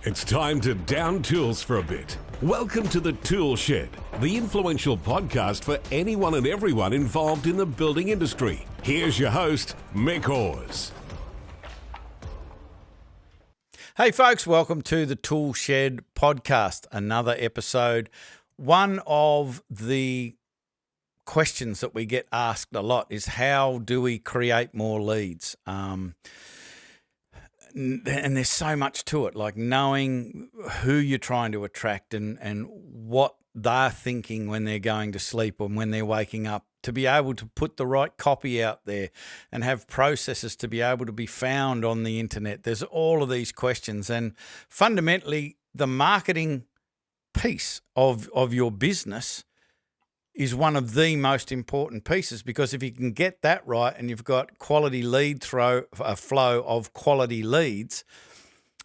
It's time to down tools for a bit. Welcome to the Tool Shed, the influential podcast for anyone and everyone involved in the building industry. Here's your host, Mick Hawes. Hey folks, welcome to the Tool Shed podcast, another episode. One of the questions that we get asked a lot is how do we create more leads? And there's so much to it, like knowing who you're trying to attract and what they're thinking when they're going to sleep or when they're waking up, to be able to put the right copy out there and have processes to be able to be found on the internet. There's all of these questions, and fundamentally the marketing piece of your business is one of the most important pieces, because if you can get that right and you've got quality flow of quality leads,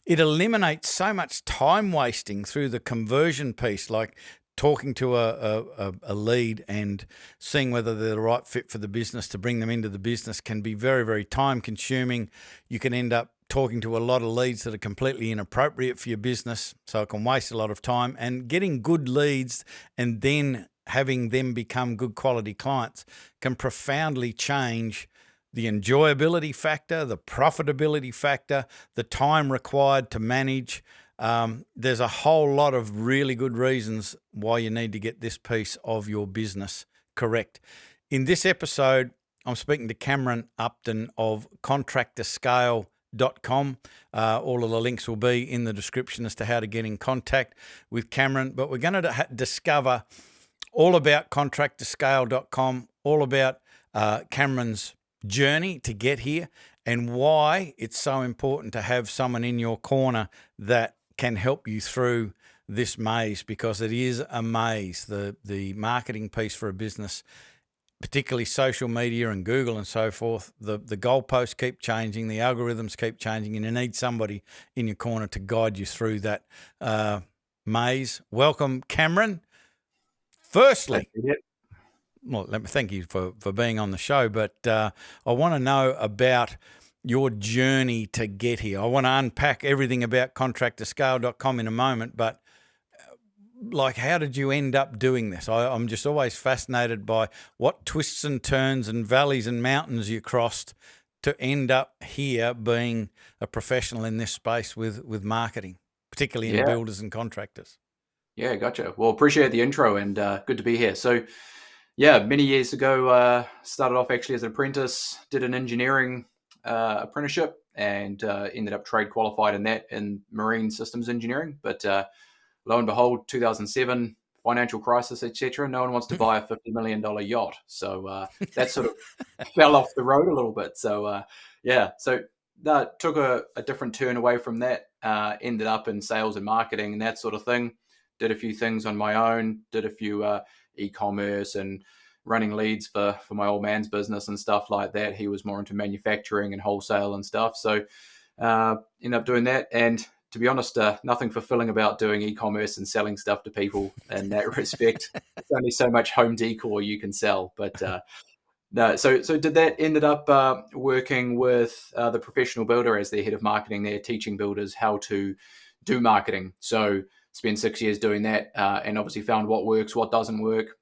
it eliminates so much time wasting through the conversion piece, like talking to a lead and seeing whether they're the right fit for the business to bring them into the business can be very, very time consuming. You can end up talking to a lot of leads that are completely inappropriate for your business, so it can waste a lot of time. And getting good leads and then having them become good quality clients can profoundly change the enjoyability factor, the profitability factor, the time required to manage. There's a whole lot of really good reasons why you need to get this piece of your business correct. In this episode, I'm speaking to Cameron Upton of contractorscale.com. All of the links will be in the description as to how to get in contact with Cameron, but we're going to discover all about contractorscale.com, all about Cameron's journey to get here, and why it's so important to have someone in your corner that can help you through this maze, because it is a maze. The marketing piece for a business, particularly social media and Google and so forth, the goalposts keep changing, the algorithms keep changing, and you need somebody in your corner to guide you through that maze. Welcome, Cameron. Firstly, well, let me thank you for being on the show, but I want to know about your journey to get here. I want to unpack everything about contractorscale.com in a moment, but like, how did you end up doing this? I'm just always fascinated by what twists and turns and valleys and mountains you crossed to end up here being a professional in this space with marketing, particularly in builders and contractors. Yeah, gotcha. Well, appreciate the intro and good to be here. So, yeah, many years ago, started off actually as an apprentice, did an engineering apprenticeship, and ended up trade qualified in that in marine systems engineering. But lo and behold, 2007 financial crisis, etc. No one wants to buy a $50 million yacht, so that sort of fell off the road a little bit. So that took a different turn away from that. Ended up in sales and marketing and that sort of thing. Did a few things on my own, did a few e-commerce and running leads for my old man's business and stuff like that. He was more into manufacturing and wholesale and stuff. So ended up doing that. And to be honest, nothing fulfilling about doing e-commerce and selling stuff to people in that respect. It's only so much home decor you can sell. But no, so did that. Ended up working with the professional builder as their head of marketing there, teaching builders how to do marketing. So spent 6 years doing that, and obviously found what works, what doesn't work.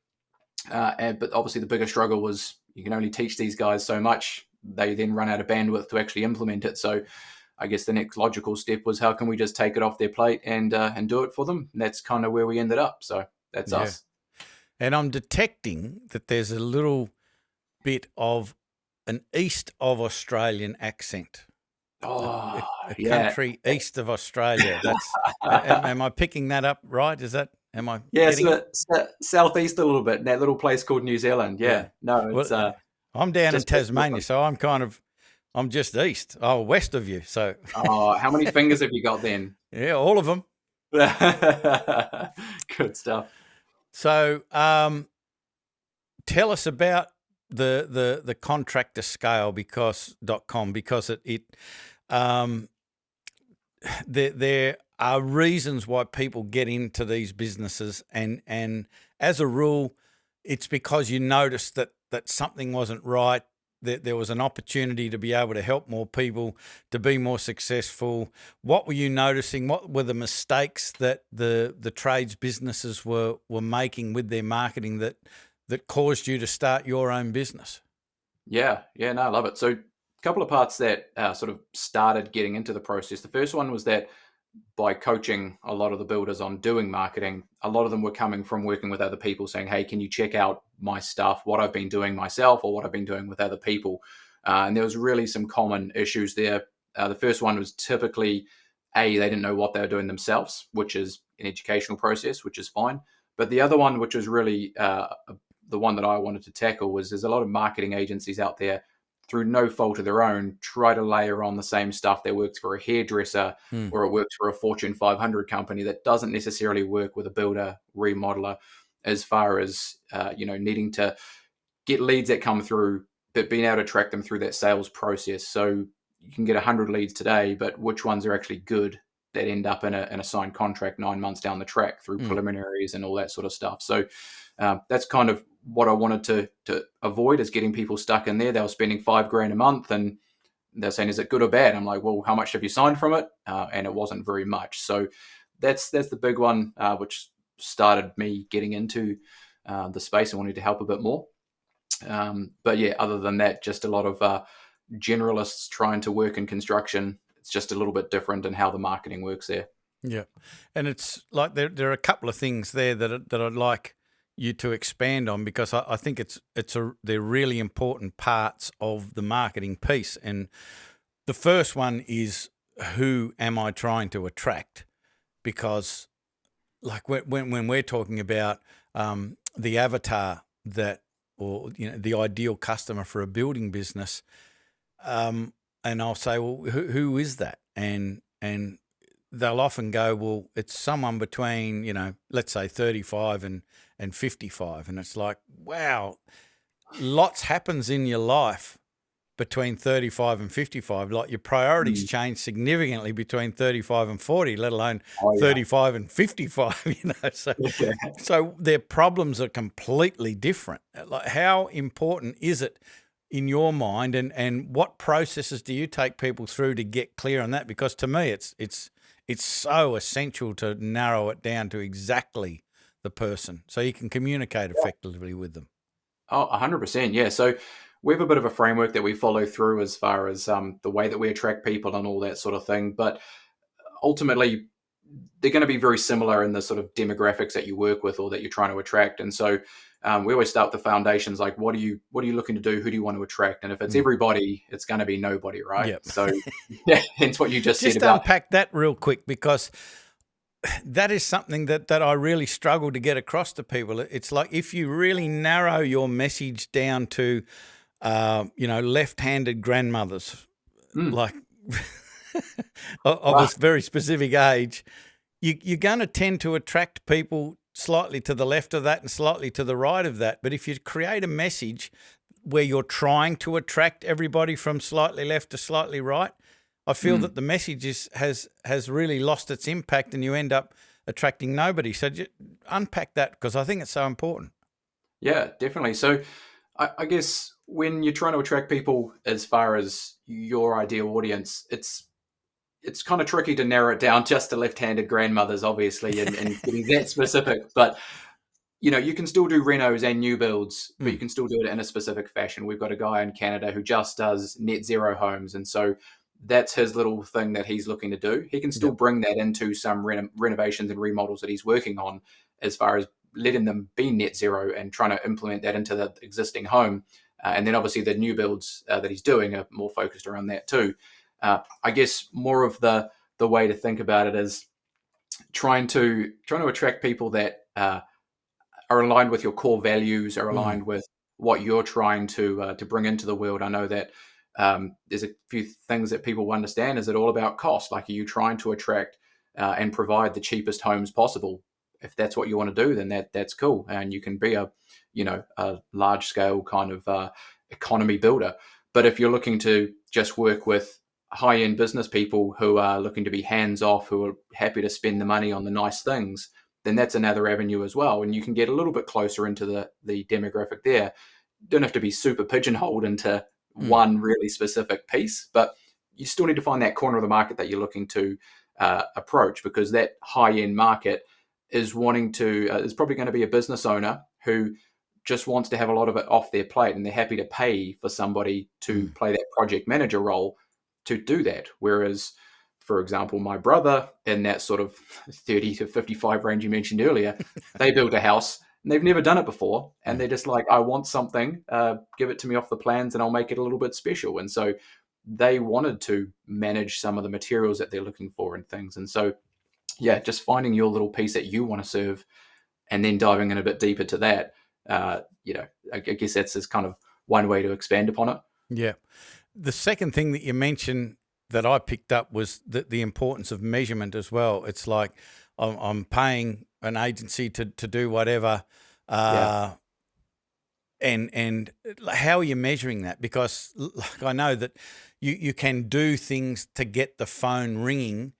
But obviously the bigger struggle was you can only teach these guys so much. They then run out of bandwidth to actually implement it. So I guess the next logical step was how can we just take it off their plate and do it for them? And that's kind of where we ended up. So that's us. And I'm detecting that there's a little bit of an east of Australian accent. Oh, a country east of Australia. That's am I picking that up right? Is that am I? Yeah, so southeast a little bit. That little place called New Zealand. Yeah. No, it's. Well, I'm down in Tasmania, so I'm just east. Oh, west of you. So. Oh, how many fingers have you got then? Yeah, all of them. Good stuff. So, tell us about the contractor scale .com, because there are reasons why people get into these businesses, and as a rule, it's because you noticed that something wasn't right. there was an opportunity to be able to help more people, to be more successful. What were you noticing? What were the mistakes that the trades businesses were making with their marketing that caused you to start your own business? Yeah, no, I love it. So, a couple of parts that sort of started getting into the process. The first one was that by coaching a lot of the builders on doing marketing, a lot of them were coming from working with other people saying, hey, can you check out my stuff, what I've been doing myself or what I've been doing with other people? And there was really some common issues there. The first one was typically, they didn't know what they were doing themselves, which is an educational process, which is fine. But the other one, which was really the one that I wanted to tackle, was there's a lot of marketing agencies out there through no fault of their own, try to layer on the same stuff that works for a hairdresser or it works for a Fortune 500 company that doesn't necessarily work with a builder, remodeler, as far as, needing to get leads that come through, but being able to track them through that sales process. So you can get 100 leads today, but which ones are actually good that end up in a signed contract 9 months down the track through preliminaries and all that sort of stuff. So that's kind of what I wanted to avoid, is getting people stuck in there. They were spending $5,000 a month and they're saying, is it good or bad? I'm like, well, how much have you signed from it? And it wasn't very much. So that's the big one, which started me getting into the space and wanting to help a bit more. But yeah, other than that, just a lot of generalists trying to work in construction. It's just a little bit different in how the marketing works there. Yeah, and it's like there are a couple of things there that I'd like you to expand on, because I think they're really important parts of the marketing piece. And the first one is, who am I trying to attract? Because like when we're talking about the avatar or the ideal customer for a building business, and I'll say, well, who is that? And they'll often go, well, it's someone between, let's say 35 and 55. And it's like, wow, lots happens in your life between 35 and 55. Like your priorities change significantly between 35 and 40, let alone 35 and 55, So their problems are completely different. Like, how important is it in your mind, and what processes do you take people through to get clear on that? Because to me, it's so essential to narrow it down to exactly the person so you can communicate effectively with them. Oh, 100%. Yeah. So we have a bit of a framework that we follow through as far as the way that we attract people and all that sort of thing. But ultimately, they're going to be very similar in the sort of demographics that you work with or that you're trying to attract. And so we always start with the foundations, like what are you looking to do? Who do you want to attract? And if it's everybody, it's going to be nobody, right? Yep. So yeah, hence what you just said about. Unpack that real quick, because that is something that I really struggle to get across to people. It's like, if you really narrow your message down to, left-handed grandmothers, like of a very specific age, you're going to tend to attract people slightly to the left of that and slightly to the right of that. But if you create a message where you're trying to attract everybody from slightly left to slightly right, I feel that the message has really lost its impact and you end up attracting nobody. So just unpack that, because I think it's so important. Yeah, definitely. So I guess when you're trying to attract people as far as your ideal audience, it's kind of tricky to narrow it down just to left-handed grandmothers, obviously, and getting that specific. But, you can still do renos and new builds, but you can still do it in a specific fashion. We've got a guy in Canada who just does net zero homes. And so that's his little thing that he's looking to do. He can still bring that into some renovations and remodels that he's working on, as far as letting them be net zero and trying to implement that into the existing home. And then obviously the new builds that he's doing are more focused around that too. I guess more of the way to think about it is trying to attract people that are aligned with your core values, are aligned with what you're trying to bring into the world. I know that there's a few things that people understand. Is it all about cost? Like, are you trying to attract and provide the cheapest homes possible? If that's what you want to do, then that's cool, and you can be a large scale kind of economy builder. But if you're looking to just work with high-end business people who are looking to be hands-off, who are happy to spend the money on the nice things, then that's another avenue as well. And you can get a little bit closer into the demographic there. You don't have to be super pigeonholed into one really specific piece, but you still need to find that corner of the market that you're looking to approach, because that high-end market is wanting to is probably going to be a business owner who just wants to have a lot of it off their plate, and they're happy to pay for somebody to play that project manager role to do that. Whereas, for example, my brother, in that sort of 30 to 55 range you mentioned earlier, they built a house and they've never done it before. And they're just like, I want something, give it to me off the plans and I'll make it a little bit special. And so they wanted to manage some of the materials that they're looking for and things. And so, yeah, just finding your little piece that you want to serve and then diving in a bit deeper to that, I guess that's just kind of one way to expand upon it. Yeah. The second thing that you mentioned that I picked up was the importance of measurement as well. It's like I'm paying an agency to do whatever, and how are you measuring that? Because like, I know that you can do things to get the phone ringing,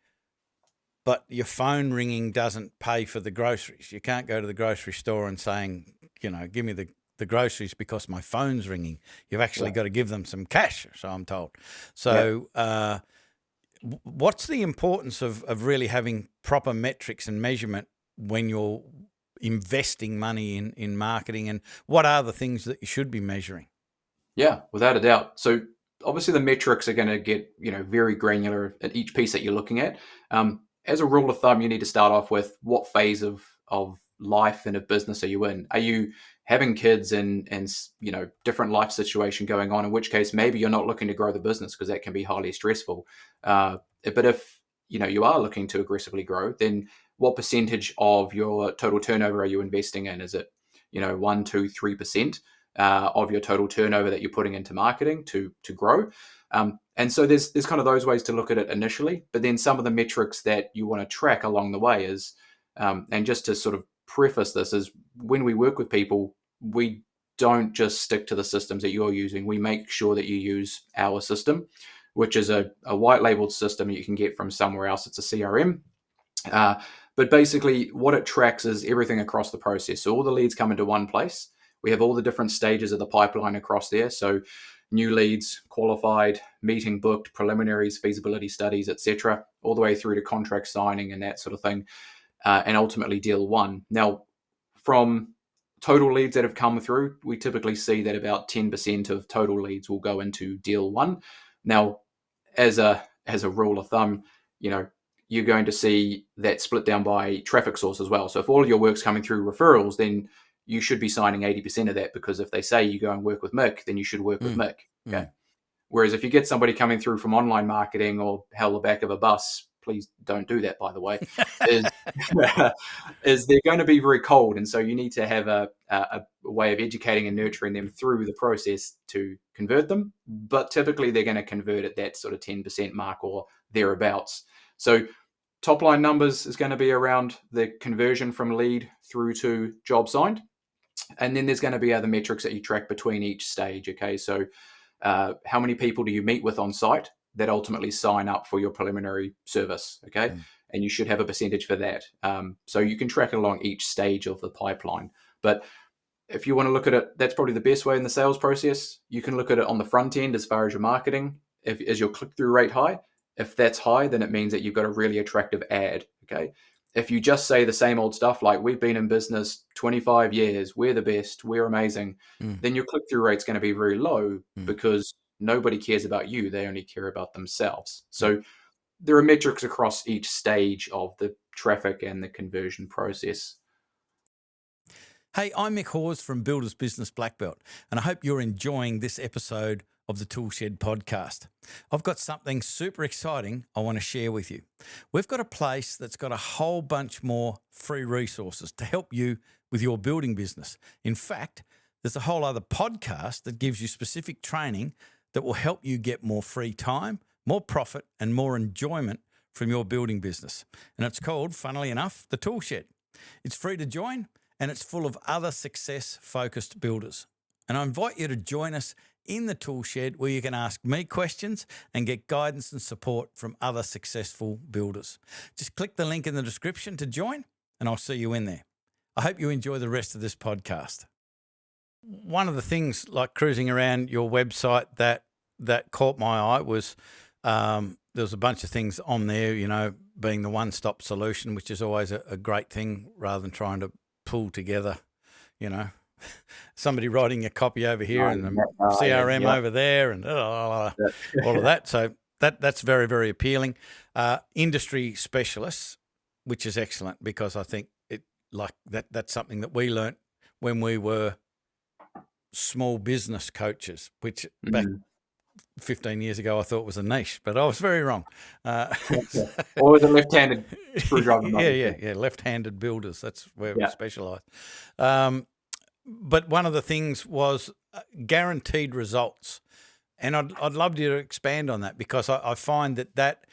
but your phone ringing doesn't pay for the groceries. You can't go to the grocery store and saying, give me the groceries because my phone's ringing. You've actually got to give them some cash, so I'm told. So what's the importance of really having proper metrics and measurement when you're investing money in marketing, and what are the things that you should be measuring? Yeah, without a doubt. So obviously the metrics are going to get, very granular at each piece that you're looking at. As a rule of thumb, you need to start off with what phase of life and of business are you in? Are you having kids and different life situation going on, in which case maybe you're not looking to grow the business because that can be highly stressful. But if you are looking to aggressively grow, then what percentage of your total turnover are you investing in? Is it 1, 2, 3% of your total turnover that you're putting into marketing to grow? And so there's kind of those ways to look at it initially, but then some of the metrics that you want to track along the way is, and just to sort of preface this, is when we work with people, we don't just stick to the systems that you're using. We make sure that you use our system, which is a white labeled system you can get from somewhere else. It's a CRM. But basically what it tracks is everything across the process. So all the leads come into one place. We have all the different stages of the pipeline across there. So new leads, qualified, meeting booked, preliminaries, feasibility studies, etc., all the way through to contract signing and that sort of thing, and ultimately deal one. Now, from total leads that have come through, we typically see that about 10% of total leads will go into deal one. Now, as a rule of thumb, you're going to see that split down by traffic source as well. So if all of your work's coming through referrals, then you should be signing 80% of that, because if they say you go and work with Mick, then you should work with Mick. Okay. Whereas if you get somebody coming through from online marketing or hell, the back of a bus, please don't do that, by the way, is they're going to be very cold. And so you need to have a way of educating and nurturing them through the process to convert them. But typically they're going to convert at that sort of 10% mark or thereabouts. So top line numbers is going to be around the conversion from lead through to job signed. And then there's going to be other metrics that you track between each stage. Okay. So how many people do you meet with on site that ultimately sign up for your preliminary service? Okay. And you should have a percentage for that. So you can track it along each stage of the pipeline. But if you want to look at it, that's probably the best way in the sales process. You can look at it on the front end as far as your marketing. Is your click-through rate high? If that's high, then it means that you've got a really attractive ad. Okay. If you just say the same old stuff like, we've been in business 25 years, we're the best, we're amazing, then your click-through rate's going to be very low, because nobody cares about you. They only care about themselves. So there are metrics across each stage of the traffic and the conversion process. Hey, I'm Mick Hawes from Builders Business Black Belt, and I hope you're enjoying this episode of the Toolshed podcast. I've got something super exciting I want to share with you. We've got a place that's got a whole bunch more free resources to help you with your building business. In fact, there's a whole other podcast that gives you specific training that will help you get more free time, more profit, and more enjoyment from your building business. And it's called, funnily enough, the Toolshed. It's free to join, and it's full of other success-focused builders. And I invite you to join us in the Toolshed, where you can ask me questions and get guidance and support from other successful builders. Just click the link in the description to join, and I'll see you in there. I hope you enjoy the rest of this podcast. One of the things, like cruising around your website, that caught my eye was there was a bunch of things on there, being the one-stop solution, which is always a great thing rather than trying to pull together, you know, somebody writing a copy over here and a CRM over there and all of that. So that's very, very appealing. Industry specialists, which is excellent because I think that's something that we learnt when we were small business coaches, which back 15 years ago I thought was a niche, but I was very wrong. Or the left-handed screwdriver. Yeah, left-handed builders. That's where we specialise. But one of the things was guaranteed results, and I'd love you to expand on that because I find that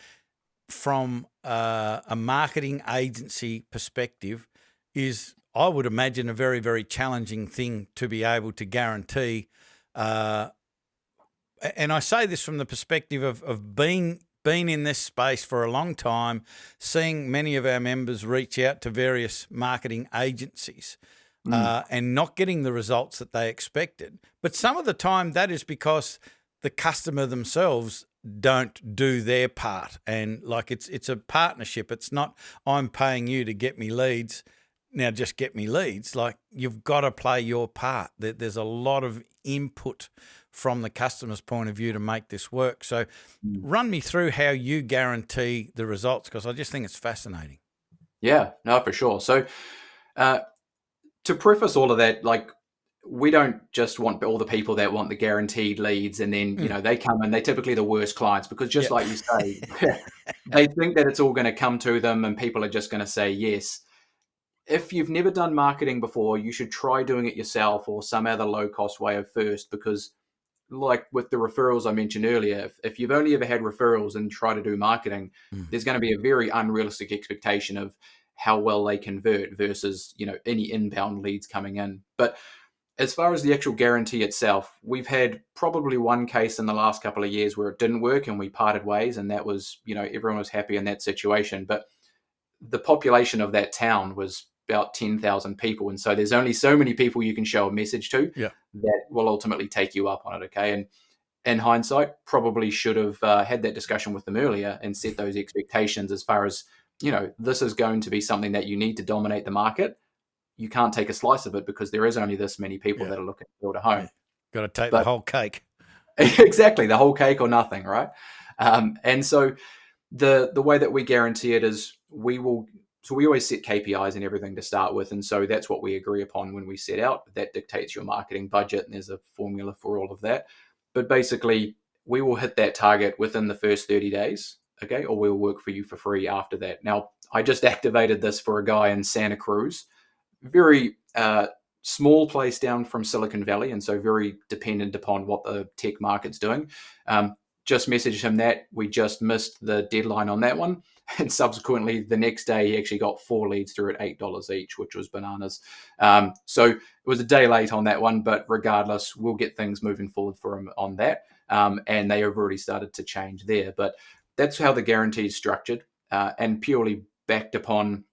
from a marketing agency perspective is, I would imagine, a very, very challenging thing to be able to guarantee. And I say this from the perspective of being in this space for a long time, seeing many of our members reach out to various marketing agencies and not getting the results that they expected. But some of the time that is because the customer themselves don't do their part. And like it's a partnership. It's not, I'm paying you to get me leads. Now just get me leads. Like, you've got to play your part. There's a lot of input from the customer's point of view to make this work. So run me through how you guarantee the results, because I just think it's fascinating. Yeah, no, for sure. So to preface all of that, like, we don't just want all the people that want the guaranteed leads and then, they come and they're typically the worst clients because just like you say, they think that it's all going to come to them and people are just going to say yes. If you've never done marketing before, you should try doing it yourself or some other low-cost way of first, because like with the referrals I mentioned earlier, if you've only ever had referrals and try to do marketing, there's going to be a very unrealistic expectation of how well they convert versus, any inbound leads coming in. But as far as the actual guarantee itself, we've had probably one case in the last couple of years where it didn't work and we parted ways, and that was, everyone was happy in that situation. But the population of that town was about 10,000 people. And so there's only so many people you can show a message to that will ultimately take you up on it. Okay. And in hindsight, probably should have had that discussion with them earlier and set those expectations as far as, this is going to be something that you need to dominate the market. You can't take a slice of it because there is only this many people that are looking to build a home. Yeah. Got to take the whole cake. Exactly. The whole cake or nothing. Right. And so the way that we guarantee it is we always set KPIs and everything to start with. And so that's what we agree upon when we set out. That dictates your marketing budget, and there's a formula for all of that. But basically, we will hit that target within the first 30 days, okay? Or we'll work for you for free after that. Now, I just activated this for a guy in Santa Cruz, very small place down from Silicon Valley, and so very dependent upon what the tech market's doing. Just messaged him that we just missed the deadline on that one. And subsequently, the next day, he actually got 4 leads through at $8 each, which was bananas. So it was a day late on that one, but regardless, we'll get things moving forward for him on that. And they have already started to change there. But that's how the guarantee is structured, and purely backed upon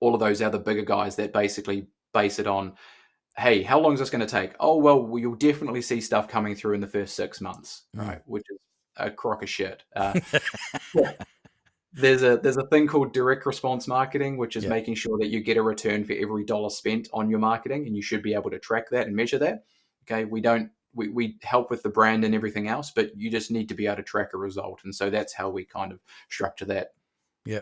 all of those other bigger guys that basically base it on, hey, how long is this going to take? Oh, well, you'll definitely see stuff coming through in the first 6 months, right? Which is a crock of shit. There's a thing called direct response marketing, which is making sure that you get a return for every dollar spent on your marketing, and you should be able to track that and measure that. Okay, we help with the brand and everything else, but you just need to be able to track a result, and so that's how we kind of structure that. Yeah,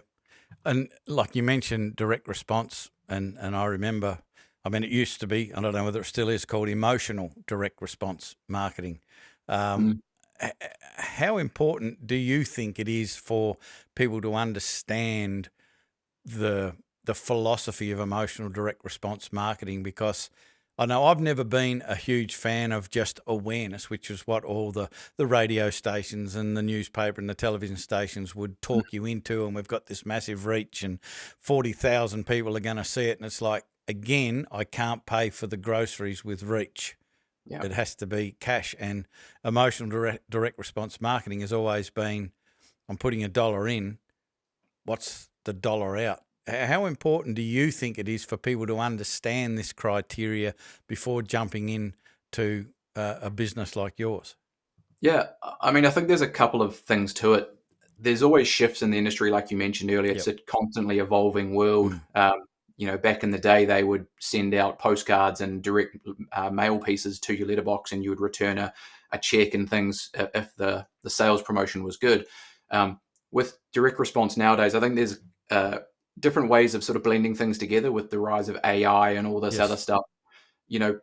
and like you mentioned, direct response, and I remember, I mean, it used to be, I don't know whether it still is, called emotional direct response marketing. How important do you think it is for people to understand the philosophy of emotional direct response marketing? Because I know I've never been a huge fan of just awareness, which is what all the radio stations and the newspaper and the television stations would talk you into, and we've got this massive reach and 40,000 people are going to see it. And it's like, again, I can't pay for the groceries with reach. Yeah. It has to be cash. And emotional direct response marketing has always been, I'm putting $1 in, what's the dollar out? how important do you think it is for people to understand this criteria before jumping in to a business like yours? Yeah, I mean, I think there's a couple of things to it. There's always shifts in the industry, like you mentioned earlier. It's Yep. a constantly evolving world. Back in the day, they would send out postcards and direct mail pieces to your letterbox, and you would return a check and things if the sales promotion was good. With direct response nowadays, I think there's different ways of sort of blending things together with the rise of AI and all this Yes. other stuff. You know,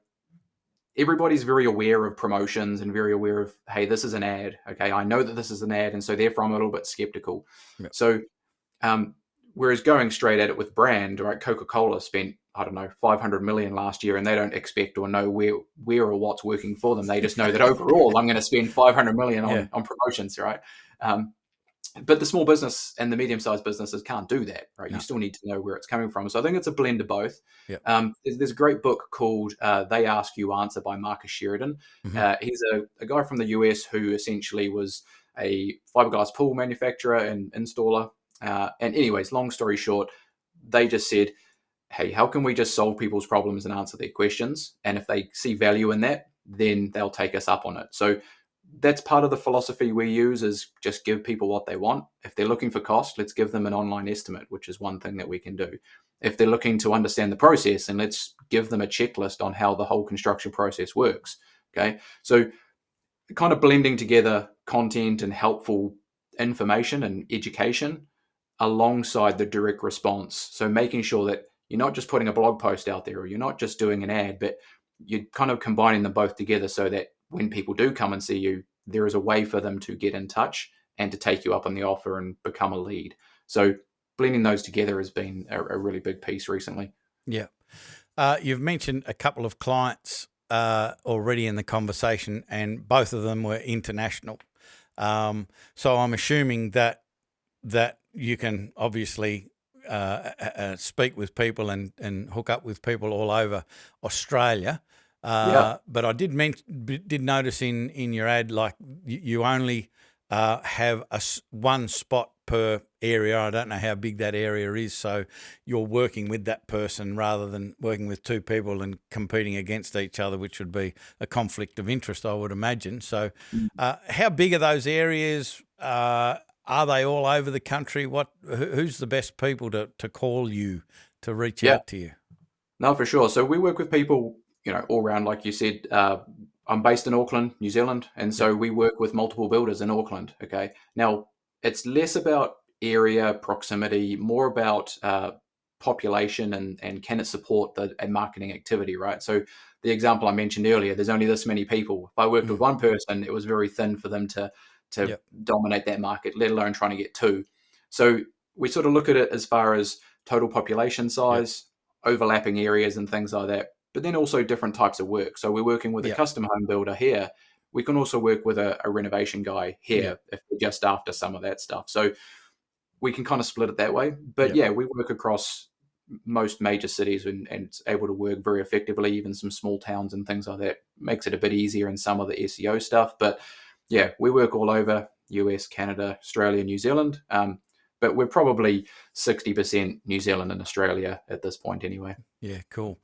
everybody's very aware of promotions and very aware of, hey, this is an ad. Okay, I know that this is an ad, and so therefore I'm a little bit skeptical. Yep. So, whereas going straight at it with brand, right? Coca-Cola spent, I don't know, 500 million last year, and they don't expect or know where or what's working for them. They just know that overall, I'm going to spend 500 million on promotions, right? But the small business and the medium-sized businesses can't do that, right? No. You still need to know where it's coming from. So I think it's a blend of both. Yep. There's a great book called They Ask You Answer by Marcus Sheridan. He's a guy from the US who essentially was a fiberglass pool manufacturer and installer. And anyways, long story short, they just said, hey, how can we just solve people's problems and answer their questions? And if they see value in that, then they'll take us up on it. So that's part of the philosophy we use, is just give people what they want. If they're looking for cost, let's give them an online estimate, which is one thing that we can do. If they're looking to understand the process, and let's give them a checklist on how the whole construction process works. Okay. So kind of blending together content and helpful information and education alongside the direct response. So making sure that you're not just putting a blog post out there, or you're not just doing an ad, but you're kind of combining them both together so that when people do come and see you, there is a way for them to get in touch and to take you up on the offer and become a lead. So blending those together has been a really big piece recently. Yeah. You've mentioned a couple of clients already in the conversation, and both of them were international. So I'm assuming that you can obviously speak with people and hook up with people all over Australia. But I did notice in your ad, like you only have one spot per area. I don't know how big that area is, so you're working with that person rather than working with two people and competing against each other, which would be a conflict of interest, I would imagine. So how big are those areas? Are they all over the country? Who's the best people to call you, to reach out to you? No, for sure. So we work with people, all around, like you said. I'm based in Auckland, New Zealand, and so we work with multiple builders in Auckland. Okay. Now, it's less about area proximity, more about population and can it support a marketing activity, right? So the example I mentioned earlier, there's only this many people. If I worked with one person, it was very thin for them to dominate that market, let alone trying to get two. So we sort of look at it as far as total population size, overlapping areas and things like that, but then also different types of work. So we're working with a custom home builder here. We can also work with a renovation guy here if we're just after some of that stuff. So we can kind of split it that way. But we work across most major cities and it's able to work very effectively. Even some small towns and things like that makes it a bit easier in some of the SEO stuff. But we work all over US, Canada, Australia, New Zealand. But we're probably 60% New Zealand and Australia at this point anyway. Yeah, cool.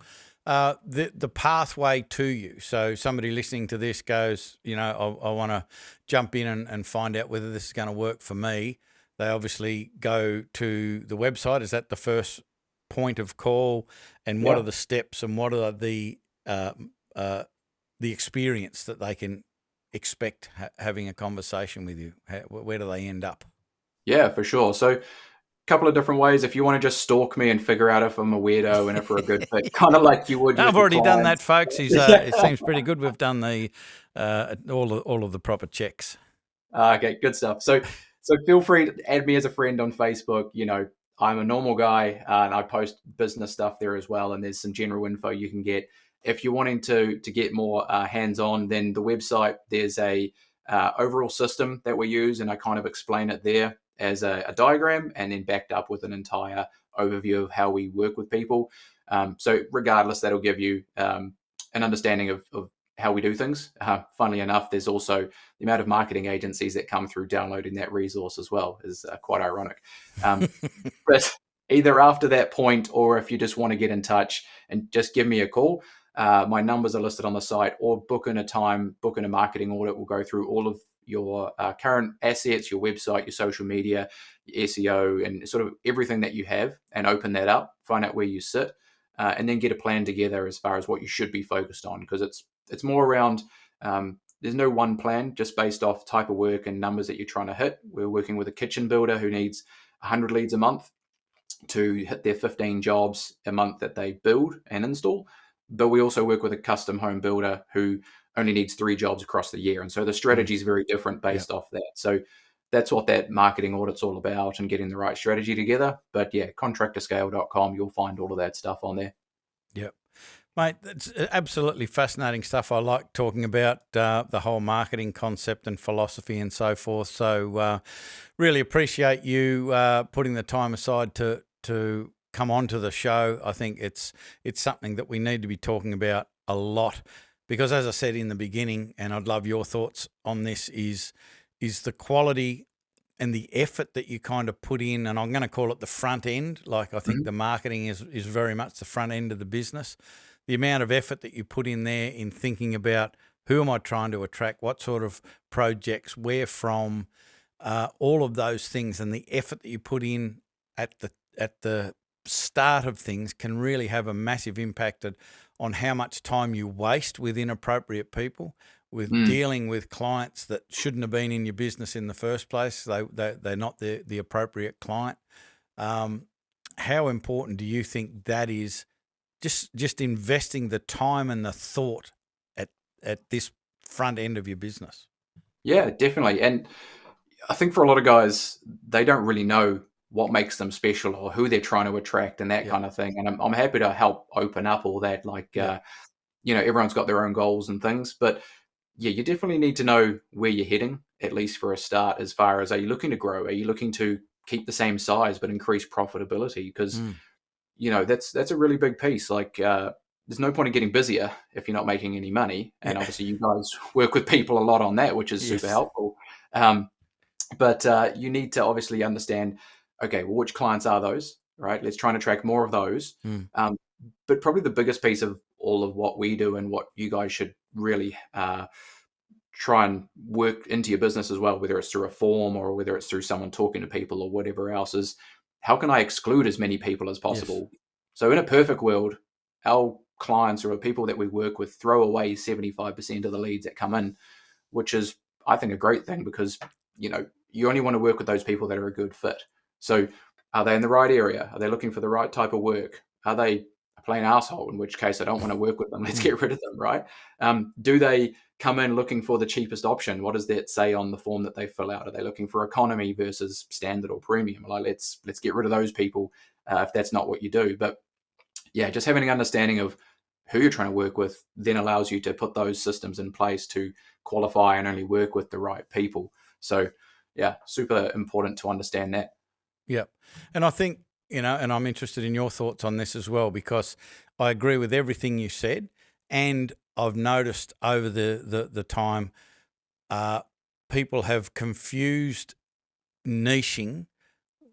The pathway to you. So somebody listening to this goes, I want to jump in and find out whether this is going to work for me. They obviously go to the website. Is that the first point of call? And what are the steps, and what are the experience that they can expect having a conversation with you? Where do they end up? Yeah, for sure. So couple of different ways. If you want to just stalk me and figure out if I'm a weirdo and if we're a good fit, kind of like you would. I've already done that, folks. It seems pretty good. We've done the all of the proper checks. Okay, good stuff. So feel free to add me as a friend on Facebook. I'm a normal guy and I post business stuff there as well. And there's some general info you can get. If you're wanting to get more hands-on, then the website, there's a overall system that we use, and I kind of explain it there as a diagram, and then backed up with an entire overview of how we work with people. So regardless, that'll give you an understanding of how we do things. Funnily enough, there's also the amount of marketing agencies that come through downloading that resource as well is quite ironic. either after that point, or if you just want to get in touch and just give me a call. My numbers are listed on the site, or book in a time, book in a marketing audit. We'll go through all of your current assets, your website, your social media, your SEO, and sort of everything that you have, and open that up, find out where you sit, and then get a plan together as far as what you should be focused on, because it's more around, there's no one plan, just based off type of work and numbers that you're trying to hit. We're working with a kitchen builder who needs 100 leads a month to hit their 15 jobs a month that they build and install. But we also work with a custom home builder who only needs 3 jobs across the year. And so the strategy is very different based off that. So that's what that marketing audit's all about, and getting the right strategy together. But yeah, contractorscale.com, you'll find all of that stuff on there. Yep. Mate, it's absolutely fascinating stuff. I like talking about the whole marketing concept and philosophy and so forth. So really appreciate you putting the time aside to come onto the show. I think it's something that we need to be talking about a lot, because as I said in the beginning, and I'd love your thoughts on this, is the quality and the effort that you kind of put in, and I'm going to call it the front end. Like, I think the marketing is very much the front end of the business. The amount of effort that you put in there in thinking about who am I trying to attract, what sort of projects, where from, all of those things, and the effort that you put in at the start of things can really have a massive impact on how much time you waste with inappropriate people, with dealing with clients that shouldn't have been in your business in the first place. They're not the appropriate client. How important do you think that is? Just investing the time and the thought at this front end of your business. Yeah, definitely. And I think for a lot of guys, they don't really know what makes them special or who they're trying to attract and that kind of thing. And I'm happy to help open up all that. Like, everyone's got their own goals and things, but yeah, you definitely need to know where you're heading, at least for a start, as far as, are you looking to grow? Are you looking to keep the same size but increase profitability? Because that's a really big piece. Like, there's no point in getting busier if you're not making any money. And obviously you guys work with people a lot on that, which is super helpful. But you need to obviously understand, okay, well, which clients are those, right? Let's try and attract more of those. But probably the biggest piece of all of what we do, and what you guys should really try and work into your business as well, whether it's through a form or whether it's through someone talking to people or whatever else, is how can I exclude as many people as possible? Yes. So in a perfect world, our clients or the people that we work with throw away 75% of the leads that come in, which is, I think, a great thing, because you only want to work with those people that are a good fit. So are they in the right area? Are they looking for the right type of work? Are they a plain asshole, in which case I don't want to work with them? Let's get rid of them, right? Do they come in looking for the cheapest option? What does that say on the form that they fill out? Are they looking for economy versus standard or premium? Like, let's get rid of those people if that's not what you do. But yeah, just having an understanding of who you're trying to work with then allows you to put those systems in place to qualify and only work with the right people. So yeah, super important to understand that. Yeah. And I think, and I'm interested in your thoughts on this as well, because I agree with everything you said. And I've noticed over the time, people have confused niching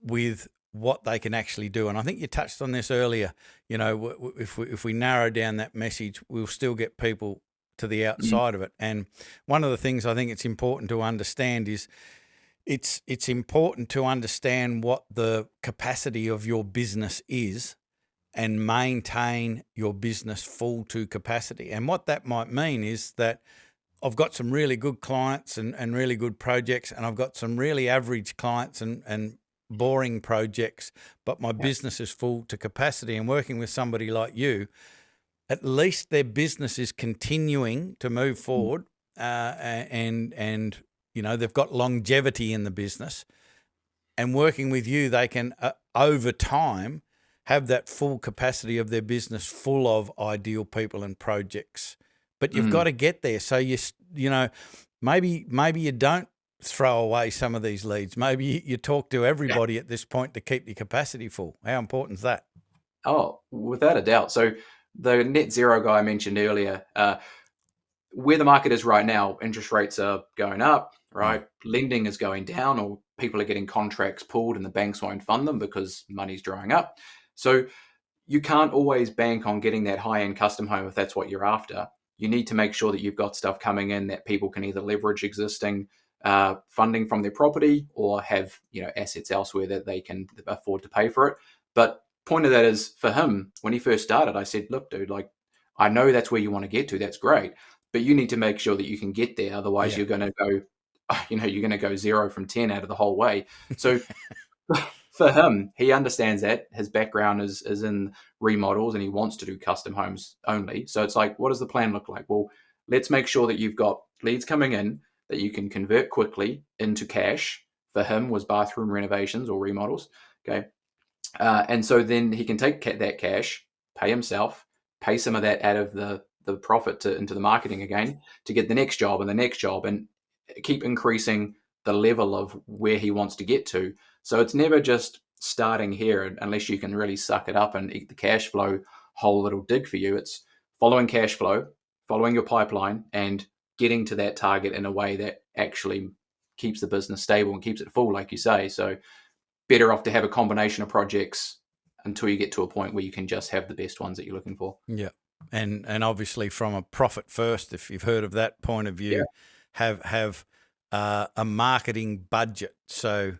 with what they can actually do. And I think you touched on this earlier. If we narrow down that message, we'll still get people to the outside of it. And one of the things I think it's important to understand is it's important to understand what the capacity of your business is, and maintain your business full to capacity. And what that might mean is that I've got some really good clients and really good projects, and I've got some really average clients and boring projects, but my business is full to capacity. And working with somebody like you, at least their business is continuing to move forward, and they've got longevity in the business. And working with you, they can, over time, have that full capacity of their business full of ideal people and projects. But you've got to get there. So maybe you don't throw away some of these leads. Maybe you talk to everybody at this point to keep your capacity full. How important is that? Oh, without a doubt. So the net zero guy I mentioned earlier, where the market is right now, interest rates are going up, right? Lending is going down, or people are getting contracts pulled and the banks won't fund them because money's drying up. So you can't always bank on getting that high-end custom home if that's what you're after. You need to make sure that you've got stuff coming in that people can either leverage existing funding from their property or have assets elsewhere that they can afford to pay for it. But point of that is, for him, when he first started, I said, look, dude, like, I know that's where you want to get to. That's great. But you need to make sure that you can get there. Otherwise, you're going to go, you're going to go 0 from 10 out of the whole way. So for him, he understands that his background is in remodels and he wants to do custom homes only. So it's like, what does the plan look like? Well, let's make sure that you've got leads coming in that you can convert quickly into cash. For him was bathroom renovations or remodels. Okay. And so then he can take that cash, pay himself, pay some of that out of the profit into the marketing again to get the next job and the next job, and keep increasing the level of where he wants to get to. So it's never just starting here unless you can really suck it up and eat the cash flow hole that'll dig for you. It's following cash flow, following your pipeline, and getting to that target in a way that actually keeps the business stable and keeps it full, like you say. So better off to have a combination of projects until you get to a point where you can just have the best ones that you're looking for. Yeah. And obviously from a profit first, if you've heard of that point of view, have a marketing budget. So,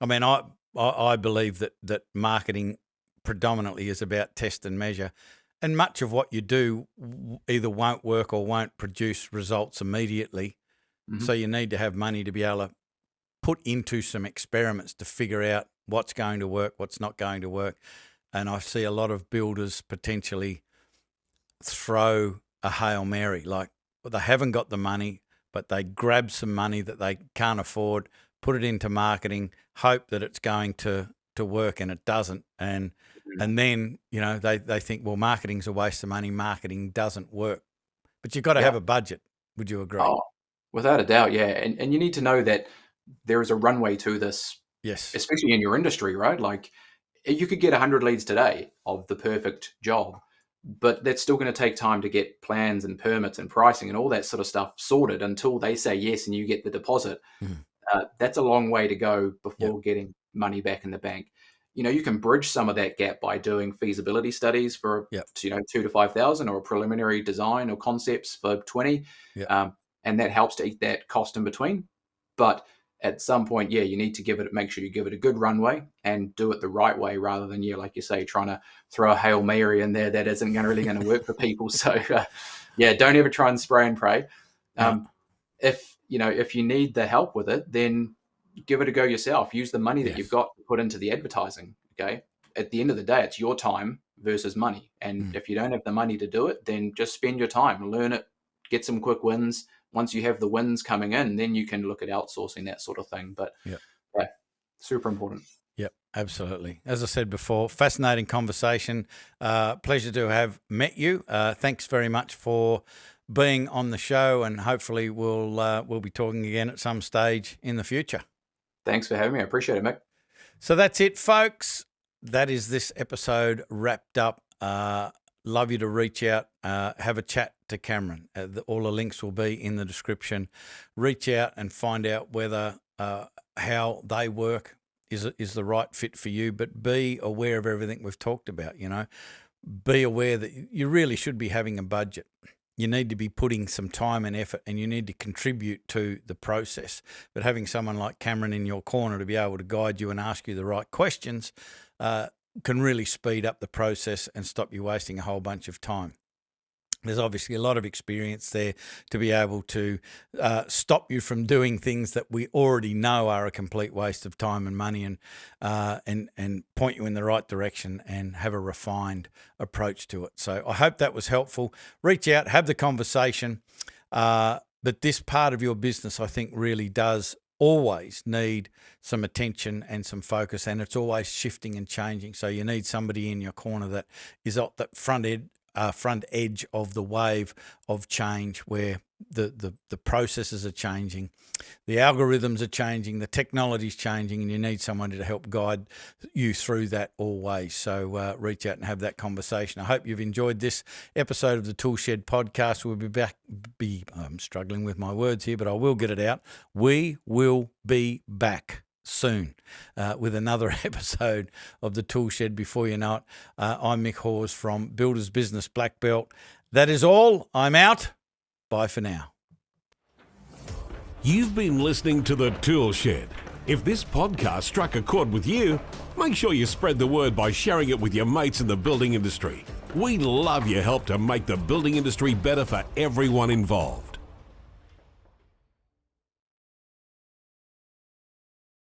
I mean, I believe that marketing predominantly is about test and measure, and much of what you do either won't work or won't produce results immediately. Mm-hmm. So you need to have money to be able to put into some experiments to figure out what's going to work, what's not going to work. And I see a lot of builders potentially throw a Hail Mary, like they haven't got the money, but they grab some money that they can't afford, put it into marketing, hope that it's going to work, and it doesn't. And then, they think, well, marketing's a waste of money. Marketing doesn't work. But you've got to have a budget. Would you agree? Oh, without a doubt, yeah. And you need to know that there is a runway to this. Yes. Especially in your industry, right? Like, you could get 100 leads today of the perfect job, but that's still going to take time to get plans and permits and pricing and all that sort of stuff sorted until they say yes and you get the deposit. That's a long way to go before getting money back in the bank. You can bridge some of that gap by doing feasibility studies for 2 to 5,000, or a preliminary design or concepts for 20, and that helps to eat that cost in between. But at some point, you need to make sure you give it a good runway and do it the right way, rather than, like you say, trying to throw a Hail Mary in there that isn't really going to work for people. So, don't ever try and spray and pray. If you need the help with it, then give it a go yourself. Use the money that you've got to put into the advertising. Okay. At the end of the day, it's your time versus money. And if you don't have the money to do it, then just spend your time, learn it, get some quick wins. Once you have the wins coming in, then you can look at outsourcing that sort of thing. But super important. Yep, absolutely. As I said before, fascinating conversation. Pleasure to have met you. Thanks very much for being on the show, and hopefully we'll be talking again at some stage in the future. Thanks for having me. I appreciate it, Mick. So that's it, folks. That is this episode wrapped up. Love you to reach out, have a chat to Cameron. All the links will be in the description. Reach out and find out whether how they work is the right fit for you, but be aware of everything we've talked about. Be aware that you really should be having a budget. You need to be putting some time and effort, and you need to contribute to the process. But having someone like Cameron in your corner to be able to guide you and ask you the right questions can really speed up the process and stop you wasting a whole bunch of time. There's obviously a lot of experience there to be able to stop you from doing things that we already know are a complete waste of time and money, and point you in the right direction and have a refined approach to it. So I hope that was helpful. Reach out, have the conversation. But this part of your business, I think, really does always need some attention and some focus, and it's always shifting and changing. So you need somebody in your corner that is at that front edge of the wave of change, where the processes are changing, the algorithms are changing, the technology's changing, and you need someone to help guide you through that always. So reach out and have that conversation. I hope you've enjoyed this episode of the Tool Shed podcast. We'll be back. I'm struggling with my words here, but I will get it out. We will be back soon with another episode of the Tool Shed. Before you know it, I'm Mick Hawes from Builder's Business Black Belt. That is all. I'm out. Bye for now. You've been listening to the Tool Shed. If this podcast struck a chord with you, make sure you spread the word by sharing it with your mates in the building industry. We love your help to make the building industry better for everyone involved.